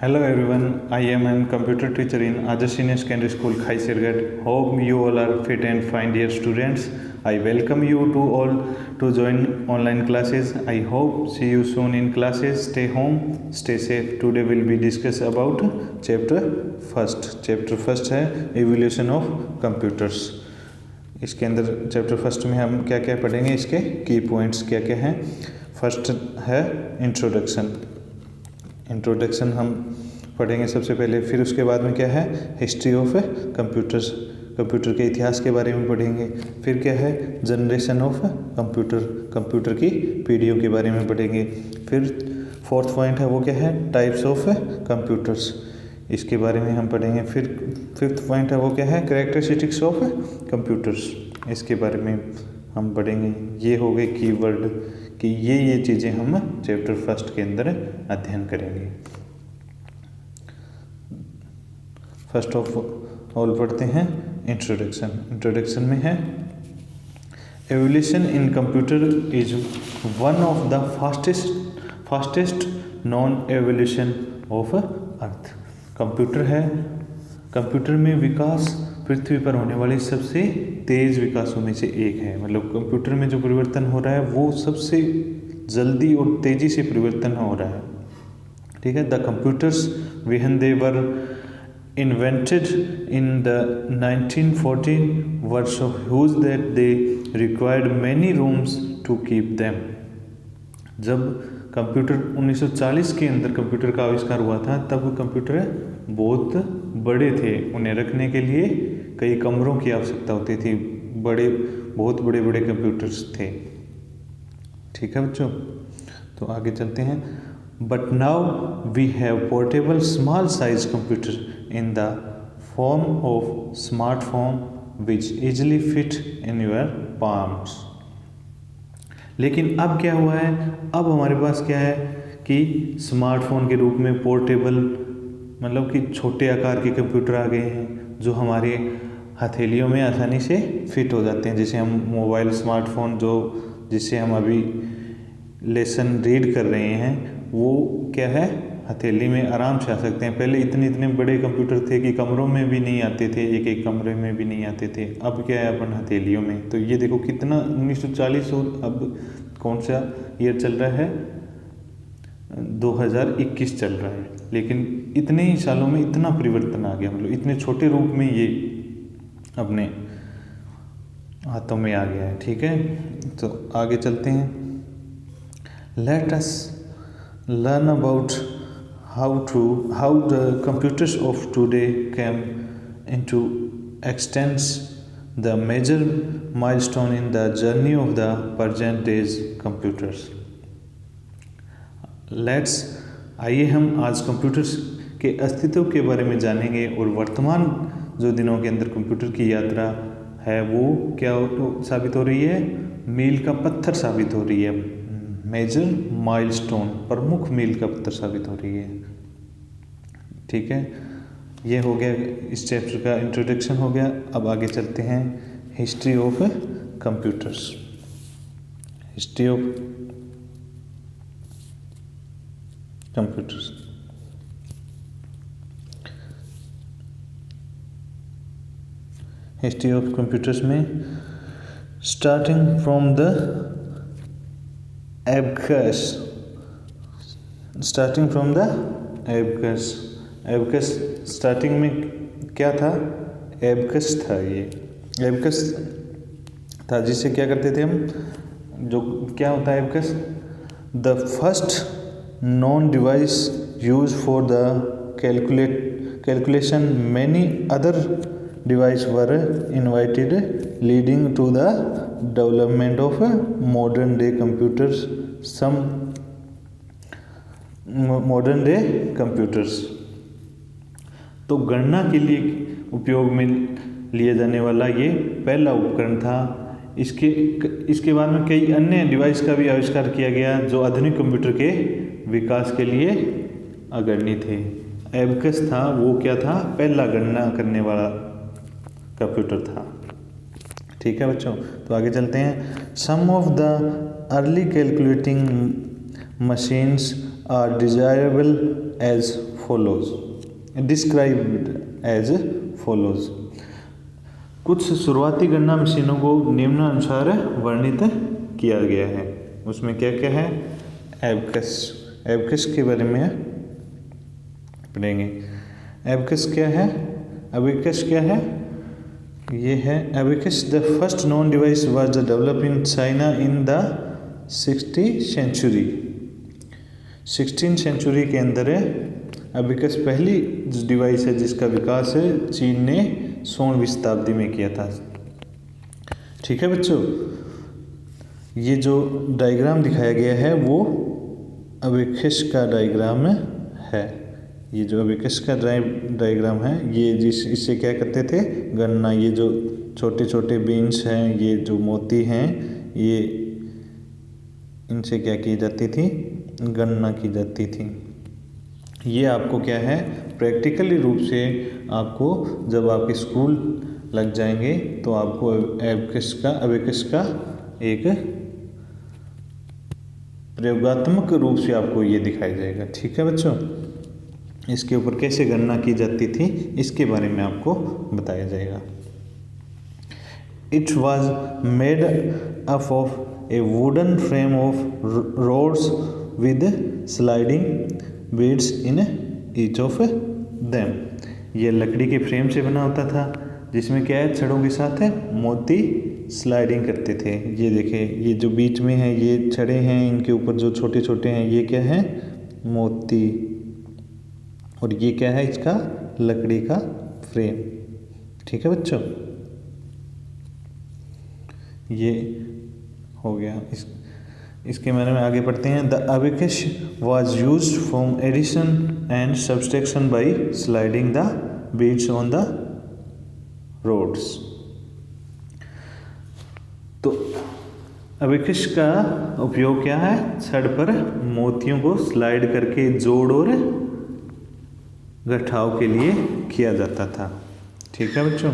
Hello everyone, I am a computer teacher in Adarsh Senior Secondary School, Khaisirgat. Hope you all are fit and fine, dear students. I welcome you to all to join online classes. I hope see you soon in classes. Stay home, stay safe. Today will be discuss about chapter first. Chapter first है evolution of computers. इसके अंदर chapter first में हम क्या क्या पढ़ेंगे, इसके की पॉइंट्स क्या क्या हैं. फर्स्ट है इंट्रोडक्शन हम पढ़ेंगे सबसे पहले. फिर उसके बाद में क्या है हिस्ट्री ऑफ कंप्यूटर्स, कंप्यूटर के इतिहास के बारे में पढ़ेंगे. फिर क्या है जनरेशन ऑफ कंप्यूटर की पीढ़ियों के बारे में पढ़ेंगे. फिर फोर्थ पॉइंट है वो क्या है टाइप्स ऑफ कंप्यूटर्स, इसके बारे में हम पढ़ेंगे. फिर फिफ्थ पॉइंट है वो क्या है कैरेक्टरिस्टिक्स ऑफ कंप्यूटर्स, इसके बारे में हम पढ़ेंगे. ये हो गए कीवर्ड कि ये चीज़ें हम चैप्टर फर्स्ट के अंदर अध्ययन करेंगे. फर्स्ट ऑफ ऑल पढ़ते हैं इंट्रोडक्शन में है evolution in computer is one of the fastest non evolution of earth. Computer में विकास पृथ्वी पर होने वाली सबसे तेज विकासों में से एक है. मतलब कंप्यूटर में जो परिवर्तन हो रहा है वो सबसे जल्दी और तेजी से परिवर्तन हो रहा है. ठीक है. The computers when they were invented in the 1940 were so huge that they required many rooms to keep them. जब कंप्यूटर 1940 के अंदर कंप्यूटर का आविष्कार हुआ था तब कंप्यूटर बहुत बड़े थे, उन्हें रखने के लिए कई कमरों की आवश्यकता होती थी. बहुत बड़े कंप्यूटर्स थे. ठीक है बच्चों, तो आगे चलते हैं. But now we have portable small size computer in the form of smartphone which easily fit in your palms. लेकिन अब क्या हुआ है, अब हमारे पास क्या है कि स्मार्टफोन के रूप में पोर्टेबल मतलब कि छोटे आकार के कंप्यूटर आ गए हैं जो हमारे हथेलियों में आसानी से फिट हो जाते हैं. जैसे हम मोबाइल स्मार्टफोन जिससे हम अभी लेसन रीड कर रहे हैं वो क्या है हथेली में आराम से आ सकते हैं. पहले इतने बड़े कंप्यूटर थे कि कमरों में भी नहीं आते थे, एक कमरे में भी नहीं आते थे. अब क्या है अपन हथेलियों में. तो ये देखो कितना 1940 और अब कौन सा ईयर चल रहा है 2021 चल रहा है. लेकिन इतने ही सालों में इतना परिवर्तन आ गया, मतलब इतने छोटे रूप में ये अपने हाथों में आ गया है. ठीक है, तो आगे चलते हैं. Let us learn about how the computers of today came into existence the major milestone in the journey of the present days computers. आइए हम आज कंप्यूटर्स के अस्तित्व के बारे में जानेंगे और वर्तमान जो दिनों के अंदर कंप्यूटर की यात्रा है वो क्या साबित हो रही है, मील का पत्थर साबित हो रही है. मेजर माइलस्टोन, प्रमुख मील का पत्थर साबित हो रही है. ठीक है, ये हो गया इस चैप्टर का इंट्रोडक्शन हो गया. अब आगे चलते हैं history of computers. History of computers. History of computers में starting from the abacus starting में क्या था, एबकस था. ये एबकस था जिससे क्या करते थे हम, जो क्या होता है abacus, the first known device use for the calculation many other device were invited leading to the development of modern day computers. Some modern day computers तो गणना के लिए उपयोग में लिया जाने वाला ये पहला उपकरण था. इसके बाद में कई अन्य डिवाइस का भी आविष्कार किया गया जो आधुनिक कंप्यूटर के विकास के लिए अग्रणी थे. एबकस था वो क्या था, पहला गणना करने वाला कंप्यूटर था. ठीक है बच्चों, तो आगे चलते हैं. Some of the early calculating machines are desirable as follows, described as follows. कुछ शुरुआती गणना मशीनों को निम्नानुसार वर्णित किया गया है। उसमें क्या क्या है? एबकस, एबकस के बारे में पढ़ेंगे। एबकस क्या है? एबकस क्या है? ये है abacus. The first known device was develop in China in the 16th century. 16th century के अंदर है एबकस पहली डिवाइस है जिसका विकास है चीन ने 16वीं शताब्दी में किया था। ठीक है बच्चों, ये जो डायग्राम दिखाया गया है वो एबकस का डायग्राम है। ये जो एबकस का डायग्राम है ये इससे क्या करते थे? गणना। ये जो छोटे छोटे बीन्स हैं, ये जो मोती हैं, ये इनसे क्या की जाती थी? गणना की जाती थी। ये आपको क्या है? प्रैक्टिकली रूप से आपको जब आपके स्कूल लग जाएंगे तो आपको एबकस का एक प्रयोगात्मक रूप से आपको ये दिखाया जाएगा। ठीक है बच्चों, इसके ऊपर कैसे गणना की जाती थी इसके बारे में आपको बताया जाएगा। It was made up of a wooden frame of rods with sliding beads in each of them. ये लकड़ी के फ्रेम से बना होता था जिसमें क्या है? छड़ों के साथ मोती स्लाइडिंग करते थे। ये देखिए, ये जो बीच में है ये छड़े हैं, इनके ऊपर जो छोटे छोटे हैं ये क्या है? मोती। और ये क्या है? इसका लकड़ी का फ्रेम। ठीक है बच्चों, ये हो गया। इसके बारे में आगे पढ़ते हैं। The abacus was used for addition and subtraction by sliding the beads on the rods. तो एबकस का उपयोग क्या है? छड़ पर मोतियों को स्लाइड करके जोड़ और गठाव के लिए किया जाता था। ठीक है बच्चों,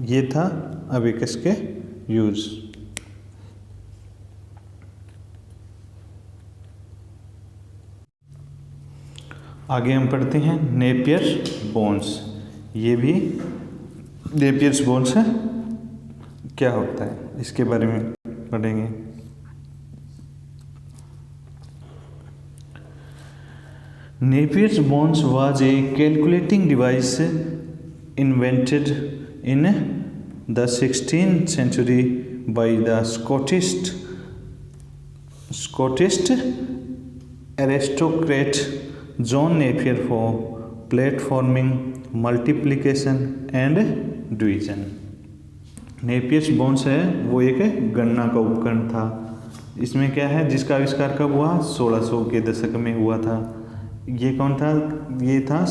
ये था एबकस के यूज। आगे हम पढ़ते हैं नेपियर बोन्स। ये भी नेपियर्स बोन्स है, क्या होता है इसके बारे में पढ़ेंगे। Napier's bones was a calculating device invented in the 16th century by the Scottish aristocrat John Napier for platforming, multiplication and division। Napier's bones है वो एक गणना का उपकरण था। इसमें क्या है? जिसका आविष्कार कब हुआ? 1600 के दशक में हुआ था। ये कौन था? ये था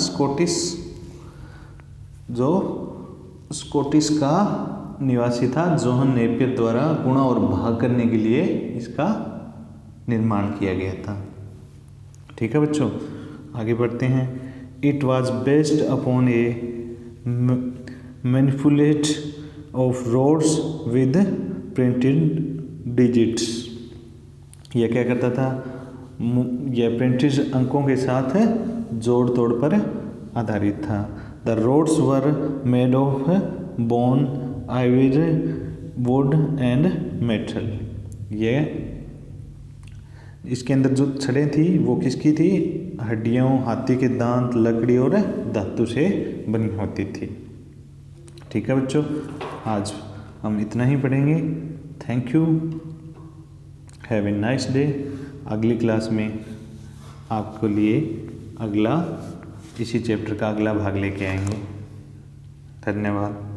स्कॉटिश का निवासी था जॉन नेपियर द्वारा गुणा और भाग करने के लिए इसका निर्माण किया गया था। ठीक है बच्चों, आगे बढ़ते हैं। It was based upon a manipulate of rods with printed digits. यह क्या करता था? यह प्रिंटेड अंकों के साथ जोड़ तोड़ पर आधारित था। The rods were made of bone, ivory, wood and metal. ये इसके अंदर जो छड़ें थी वो किसकी थी? हड्डियों, हाथी के दांत, लकड़ी और धातु से बनी होती थी। ठीक है बच्चों, आज हम इतना ही पढ़ेंगे। Thank you, have a nice day. अगली क्लास में आपके लिए इसी चैप्टर का अगला भाग लेके आएंगे। धन्यवाद।